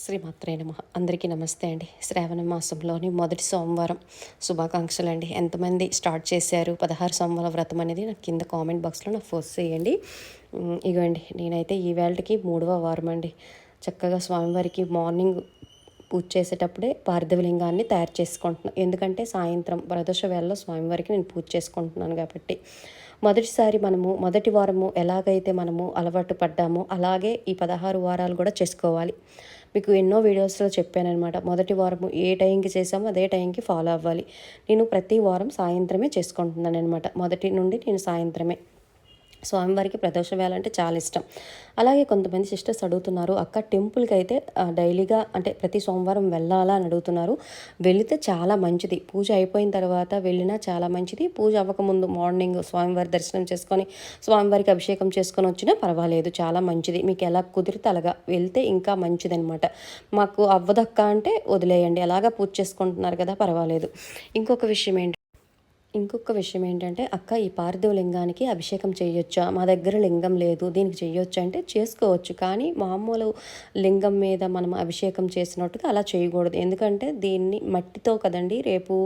శ్రీమాత్రే నమః. అందరికీ నమస్తే అండి. శ్రావణ మాసంలోని మొదటి సోమవారం శుభాకాంక్షలు అండి. ఎంతమంది స్టార్ట్ చేశారు 16 సోమవార వ్రతం అనేది నాకు కింద కామెంట్ బాక్స్లో నాకు పోస్ట్ చేయండి. ఇగోండి నేనైతే ఈ వేళకి 3వ వారం అండి. చక్కగా స్వామివారికి మార్నింగ్ పూజ చేసేటప్పుడే పార్థివలింగాన్ని తయారు చేసుకుంటున్నాను. ఎందుకంటే సాయంత్రం ప్రదోష వేళలో స్వామివారికి నేను పూజ చేసుకుంటున్నాను కాబట్టి. మొదటిసారి మనము మొదటి వారము ఎలాగైతే మనము అలవాటు పడ్డామో అలాగే ఈ 16 వారాలు కూడా చేసుకోవాలి. మీకు ఎన్నో వీడియోస్లో చెప్పాననమాట. మొదటి వారము ఏ టైంకి చేసామో అదే టైంకి ఫాలో అవ్వాలి. నేను ప్రతి వారం సాయంత్రమే చేసుకుంటున్నాను అనమాట. మొదటి నుండి నేను సాయంత్రమే. స్వామివారికి ప్రదోష వేళ అంటే చాలా ఇష్టం. అలాగే కొంతమంది సిస్టర్స్ అడుగుతున్నారు, అక్క టెంపుల్కి అయితే డైలీగా అంటే ప్రతి సోమవారం వెళ్ళాలా అని అడుగుతున్నారు. వెళితే చాలా మంచిది. పూజ అయిపోయిన తర్వాత వెళ్ళినా చాలా మంచిది. పూజ అవ్వకముందు మార్నింగ్ స్వామివారి దర్శనం చేసుకొని స్వామివారికి అభిషేకం చేసుకొని వచ్చినా పర్వాలేదు, చాలా మంచిది. మీకు ఎలా కుదిరితే అలాగా వెళ్తే ఇంకా మంచిదనమాట. మాకు అవ్వదక్క అంటే వదిలేయండి, అలాగా పూజ చేసుకుంటున్నారు కదా పర్వాలేదు. ఇంకొక విషయం ఏంటంటే అక్క ఈ పార్థివ లింగానికి అభిషేకం చేయొచ్చా, మా దగ్గర లింగం లేదు దీనికి చేయొచ్చా అంటే చేసుకోవచ్చు. కానీ మామూలు లింగం మీద మనం అభిషేకం చేసినట్టుగా అలా చేయకూడదు. ఎందుకంటే దీన్ని మట్టితో కదండి, రేపు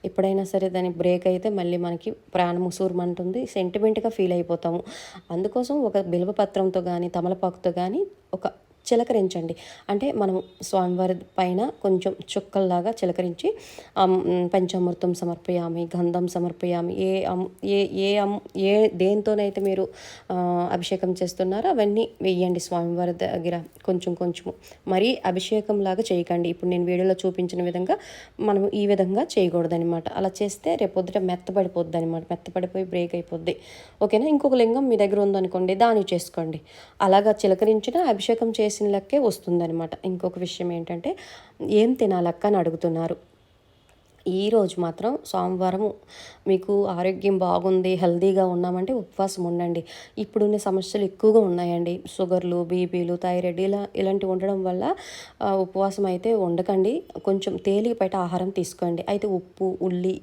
ఎప్పుడైనా సరే దాన్ని బ్రేక్ అయితే మళ్ళీ మనకి ప్రాణం ఉసూరుమంటుంది, సెంటిమెంట్గా ఫీల్ అయిపోతాము. అందుకోసం ఒక బిల్వపత్రంతో కానీ తమలపాకుతో కానీ ఒక చిలకరించండి. అంటే మనం స్వామివారి పైన కొంచెం చుక్కల్లాగా చిలకరించి పంచామృతం సమర్పయామి, గంధం సమర్పయామి, ఏ దేంతోనైతే మీరు అభిషేకం చేస్తున్నారో అవన్నీ వెయ్యండి స్వామివారి దగ్గర కొంచెం కొంచెము. మరీ అభిషేకం లాగా చేయకండి. ఇప్పుడు నేను వీడియోలో చూపించిన విధంగా మనం ఈ విధంగా చేయకూడదనమాట. అలా చేస్తే రేపొద్దుట మెత్తపడిపోద్ది అనమాట, మెత్తపడిపోయి బ్రేక్ అయిపోద్ది. ఓకేనా. ఇంకొక లింగం మీ దగ్గర ఉందనుకోండి, దాన్ని చేసుకోండి. అలాగా చిలకరించిన అభిషేకం చేసిన లెక్కే వస్తుందనమాట. ఇంకొక విషయం ఏంటంటే ఏం తినాలక్క అని అడుగుతున్నారు. ఈరోజు మాత్రం సోమవారం మీకు ఆరోగ్యం బాగుంది, హెల్తీగా ఉన్నామంటే ఉపవాసం ఉండండి. ఇప్పుడున్న సమస్యలు ఎక్కువగా ఉన్నాయండి. షుగర్లు, బీపీలు, థైరాయిడ్ ఇలాంటివి ఉండడం వల్ల ఉపవాసం అయితే ఉండకండి. కొంచెం తేలికపాటి ఆహారం తీసుకోండి. అయితే ఉప్పు,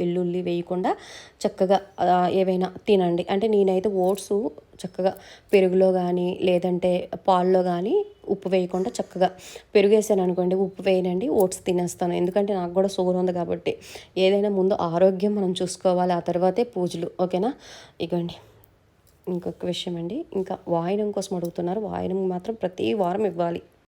ఎల్లుల్లి వేయకుండా చక్కగా ఏవైనా తినండి. అంటే నేనైతే ఓట్స్ చక్కగా పెరుగులో కానీ లేదంటే పాల్లో కానీ ఉప్పు వేయకుండా చక్కగా పెరుగు వేసాను అనుకోండి, ఉప్పు వేయనండి, ఓట్స్ తినేస్తాను. ఎందుకంటే నాకు కూడా షుగర్ ఉంది కాబట్టి. ఏదైనా ముందు ఆరోగ్యం మనం చూసుకోవాలి, ఆ తర్వాతే పూజలు. ఓకేనా. ఇగోండి ఇంకొక విషయం అండి, ఇంకా వాయనం కోసం అడుగుతున్నారు. వాయనం మాత్రం ప్రతి వారం ఇవ్వాలి.